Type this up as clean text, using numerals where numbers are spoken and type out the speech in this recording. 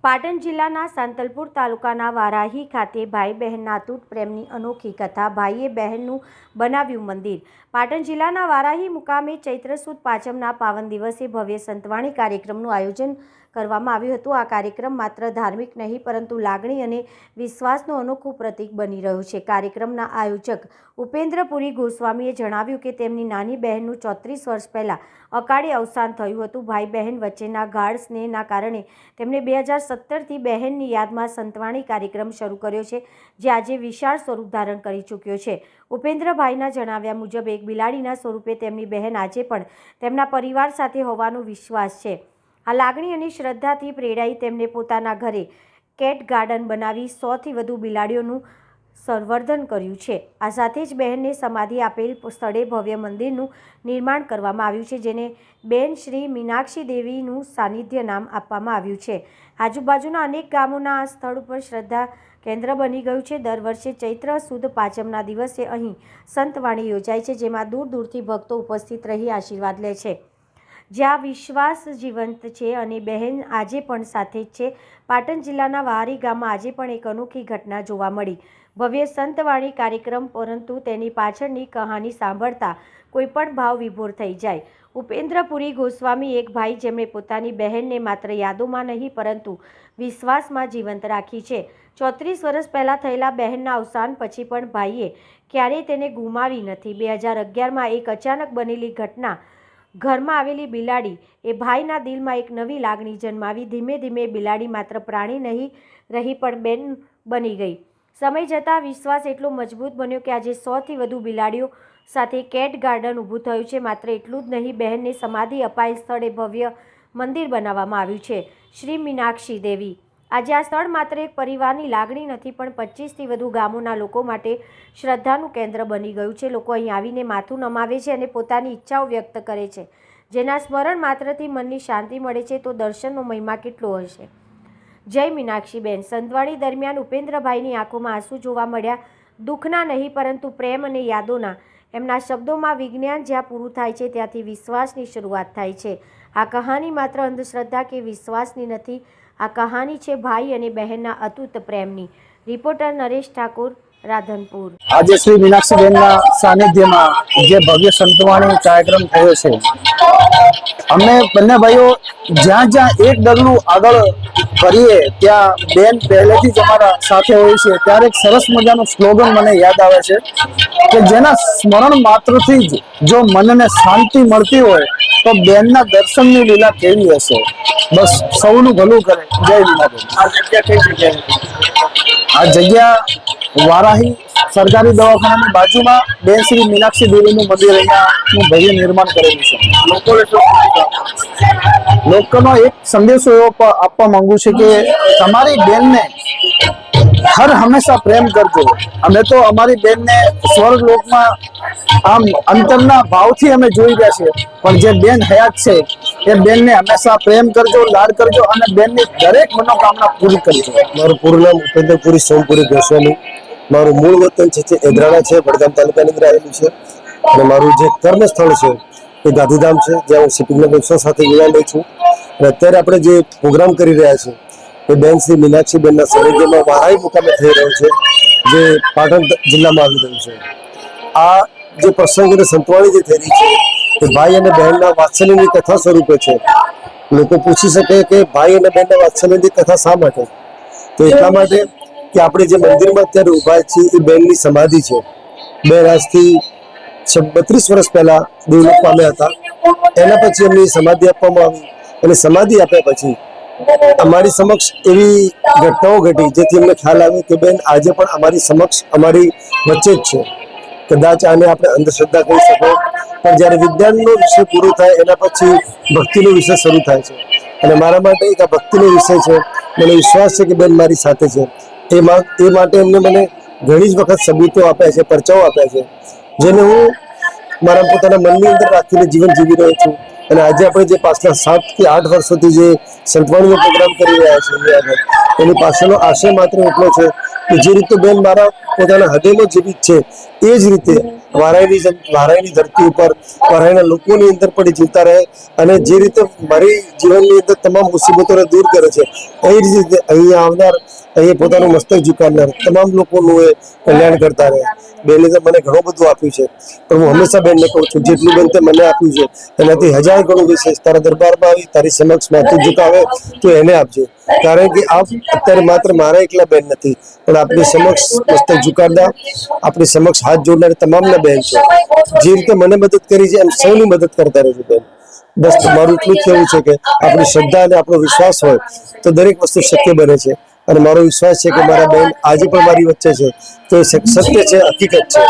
પાટણ જિલ્લાના સાંતલપુર તાલુકાના વારાહી ખાતે ભાઈ બહેનના અતૂટ પ્રેમની અનોખી કથા ભાઈએ બહેનનું બનાવ્યું મંદિર। પાટણ જિલ્લાના વારાહી મુકામે ચૈત્ર સુદ પાંચમના પાવન દિવસે ભવ્ય સંતવાણી કાર્યક્રમનું આયોજન કરવામાં આવ્યું હતું। આ કાર્યક્રમ માત્ર ધાર્મિક નહીં પરંતુ લાગણી અને વિશ્વાસનું અનોખું પ્રતીક બની રહ્યું છે। કાર્યક્રમના આયોજક ઉપેન્દ્રપુરી ગોસ્વામીએ જણાવ્યું કે તેમની નાની બહેનનું 34 વર્ષ પહેલાં અકાળે અવસાન થયું હતું। ભાઈ બહેન વચ્ચેના ગાઢ સ્નેહના કારણે તેમણે 2017થી બહેનની યાદમાં સંતવાણી કાર્યક્રમ શરૂ કર્યો છે, જે આજે વિશાળ સ્વરૂપ ધારણ કરી ચૂક્યો છે। ઉપેન્દ્રભાઈના જણાવ્યા મુજબ એક બિલાડીના સ્વરૂપે તેમની બહેન આજે પણ તેમના પરિવાર સાથે હોવાનો વિશ્વાસ છે। આ લાગણી અને શ્રદ્ધાથી પ્રેરાઈ તેમણે પોતાના ઘરે કેટ ગાર્ડન બનાવી 100થી વધુ બિલાડીઓનું સંવર્ધન કર્યું છે। આ સાથે જ બહેનને સમાધિ આપેલ સ્થળે ભવ્ય મંદિરનું નિર્માણ કરવામાં આવ્યું છે, જેને બેન શ્રી મીનાક્ષી દેવીનું સાનિધ્ય નામ આપવામાં આવ્યું છે। આજુબાજુના અનેક ગામોના આ સ્થળ ઉપર શ્રદ્ધા કેન્દ્ર બની ગયું છે। દર વર્ષે ચૈત્ર સુદ પાંચમના દિવસે અહીં સંતવાણી યોજાય છે, જેમાં દૂર દૂરથી ભક્તો ઉપસ્થિત રહી આશીર્વાદ લે છે, જ્યાં વિશ્વાસ જીવંત છે અને બહેન આજે પણ સાથે જ છે। પાટણ જિલ્લાના વારી ગામમાં આજે પણ એક અનોખી ઘટના જોવા મળી। ભવ્ય સંતવાણી કાર્યક્રમ, પરંતુ તેની પાછળની કહાની સાંભળતા કોઈ પણ ભાવ વિભોર થઈ જાય। ઉપેન્દ્રપુરી ગોસ્વામી એક ભાઈ જેમણે પોતાની બહેનને માત્ર યાદોમાં નહીં પરંતુ વિશ્વાસમાં જીવંત રાખી છે। 34 વર્ષ પહેલાં થયેલા બહેનના અવસાન પછી પણ ભાઈએ ક્યારેય તેને ગુમાવી નથી। 2011માં એક અચાનક બનેલી ઘટના ઘરમાં આવેલી બિલાડી એ ભાઈના દિલમાં એક નવી લાગણી જન્માવી। ધીમે ધીમે બિલાડી માત્ર પ્રાણી નહીં રહી પણ બેન બની ગઈ। સમય જતાં વિશ્વાસ એટલો મજબૂત બન્યો કે આજે 100થી વધુ બિલાડીઓ સાથે કેટ ગાર્ડન ઊભું થયું છે। માત્ર એટલું જ નહીં, બહેનને સમાધિ અપાયેલ સ્થળે ભવ્ય મંદિર બનાવવામાં આવ્યું છે, શ્રી મીનાક્ષી દેવી। આજે આ સ્થળ માત્ર એક પરિવારની લાગણી નથી પણ 25થી વધુ ગામોના લોકો માટે શ્રદ્ધાનું કેન્દ્ર બની ગયું છે। લોકો અહીં આવીને માથું નમાવે છે અને પોતાની ઈચ્છાઓ વ્યક્ત કરે છે, જેના સ્મરણ માત્રથી મનની શાંતિ મળે છે। તો દર્શનનો મહિમા કેટલો હશે। જય મીનાક્ષીબેન। સંતવાણી દરમિયાન ઉપેન્દ્રભાઈની આંખોમાં આંસુ જોવા મળ્યા, દુઃખના નહીં પરંતુ પ્રેમ અને યાદોના। એમના શબ્દોમાં વિજ્ઞાન જ્યાં પૂરું થાય છે ત્યાંથી વિશ્વાસની શરૂઆત થાય છે। આ કહાની માત્ર અંધશ્રદ્ધા કે વિશ્વાસની નથી, આ કહાની છે ભાઈ અને બહેનના અતૂટ પ્રેમની। રિપોર્ટર નરેશ ઠાકોર, રાધનપુર। આજે શ્રી મીનાક્ષીબેનના સાનિધ્યમાં જે ભવ્ય સંતવાણી કાર્યક્રમ થયો છે, અમે બંને ભાઈઓ જ્યાં જ્યાં એક ડગલું આગળ કરીએ ત્યાં બેન પહેલેથી જ અમારા સાથે હોય છે। ત્યારે એક સરસ મજાનું સ્લોગન મને યાદ આવે છે કે જેના સ્મરણ માત્રથી જ જો મનને શાંતિ મળતી હોય તો બેનના દર્શનની લીલા કેવી હશે। બસ સૌનું ભલું કરે। જય મીનાબેન। આ જગ્યા કઈ જગ્યાએ? આ જગ્યા વારાહી સરકારી દવાખાનાની બાજુમાં બેન શ્રી મીનાક્ષી દેવીનું મંદિર અહીંયાનું ભવ્ય નિર્માણ કરેલું છે। લોકોનો એક સંદેશો એવો આપવા માંગુ છું કે તમારી બેનને હર હંમેશા પ્રેમ કરજો। અમે તો અમારી બેનને સ્વર્ગલોકમાં આમ અંતરના ભાવથી અમે જોઈ રહ્યા છે, પણ જે બેન હયાત છે એ બેનને હંમેશા પ્રેમ કરજો, લાડ કરજો અને બેનની દરેક મનોકામના પૂરી કરજો। મારું પૂરું નામ ઉપેન્દ્રપુરી સોમપુરી ગોસ્વામી। મારું મૂળ વતન છે એદરાણા છે, વડગામ તાલુકાની અંદર આવેલું છે અને મારું જે કર્મ સ્થળ છે એ ગાંધીધામ છે, જ્યાં હું શિપિંગના વ્યવસાય સાથે જોડાયેલો છું। અને અત્યારે આપણે જે પ્રોગ્રામ કરી રહ્યા છીએ એ બેન શ્રી મીનાક્ષીબેનના સાનિધ્યમાં વારાહી મુકામે થઈ રહ્યો છે, જે પાટણ જિલ્લામાં આવી રહ્યું છે। આ જે પ્રસંગ અને સંતવાણી જે થઈ રહી છે એ ભાઈ અને બહેનના વાત્સલ્યની કથા સ્વરૂપે છે। લોકો પૂછી શકે કે ભાઈ અને બહેનના વાત્સલ્યની કથા શા માટે? તો એટલા માટે કે આપણે જે મંદિરમાં અત્યારે ઊભા છીએ એ બેનની સમાધિ છે। બેન આજથી 32 વર્ષ પહેલા દેવલોક પામ્યા હતા। એના પછી એમની સમાધિ આપવામાં આવી અને સમાધિ આપ્યા પછી અમારી સમક્ષ એવી ઘટનાઓ ઘટી જેથી અમને ખ્યાલ આવ્યો કે બેન આજે પણ અમારી સમક્ષ અમારી વચ્ચે જ છે। કદાચ આને આપણે અંધશ્રદ્ધા કહી શકો, પણ જ્યારે વિજ્ઞાનનો વિષય પૂરો થાય એના પછી ભક્તિનો વિષય શરૂ થાય છે અને મારા માટે એક આ ભક્તિનો વિષય છે। મને વિશ્વાસ છે કે બેન મારી સાથે છે। એ માટે એમને મને ઘણી જ વખત સબૂતો આપ્યા છે, પરચાઓ આપ્યા છે, જેને હું મારા પોતાના મનની અંદર રાખીને જીવન જીવી રહ્યો છું। અને આજે આપણે જે પાછલા 7 કે 8 વર્ષોથી જે સંતવાણીનો પ્રોગ્રામ કરી રહ્યા છીએ એની પાછળનો આશય માત્ર એટલો છે કે જે રીતે બેન મારા પોતાના હૃદયમાં જીવિત છે એ જ રીતે વારાઈની ધરતી ઉપર વારાઈના લોકોની અંદર પણ એ જીવતા રહે અને જે રીતે મારી જીવનની અંદર તમામ મુસીબતોને દૂર કરે છે એ જ રીતે અહીંયા આવનાર અહીંયા પોતાનું મસ્તક ઝુકાવનાર તમામ લોકોનું એ કલ્યાણ કરતા રહે. બેને તો મને ઘણું બધું આપ્યું છે પણ હું હંમેશા બેનને કહું છું જેટલું બેન તે મને આપ્યું છે એનાથી 1000 ગણું વિશેષ તારા દરબારમાં આવી તારી સમક્ષ માથું ઝુકાવે તો એને આપજો. કારણ કે આપ અત્યારે માત્ર મારા એકલા બેન નથી પણ આપણી સમક્ષ મસ્તક ઝુકાવનાર આપણી સમક્ષ હાથ જોડનાર તમામના બેન છે. જે રીતે મને મદદ કરી છે એમ સૌની મદદ કરતા રહેજો બેન. બસ મારું એટલું જ કહેવું છે કે આપણી શ્રદ્ધા અને આપણો વિશ્વાસ હોય તો દરેક વસ્તુ શક્ય બને છે અને મારો વિશ્વાસ છે કે મારા બેન આજે પણ મારી વચ્ચે છે તો એ સત્ય છે, હકીકત છે.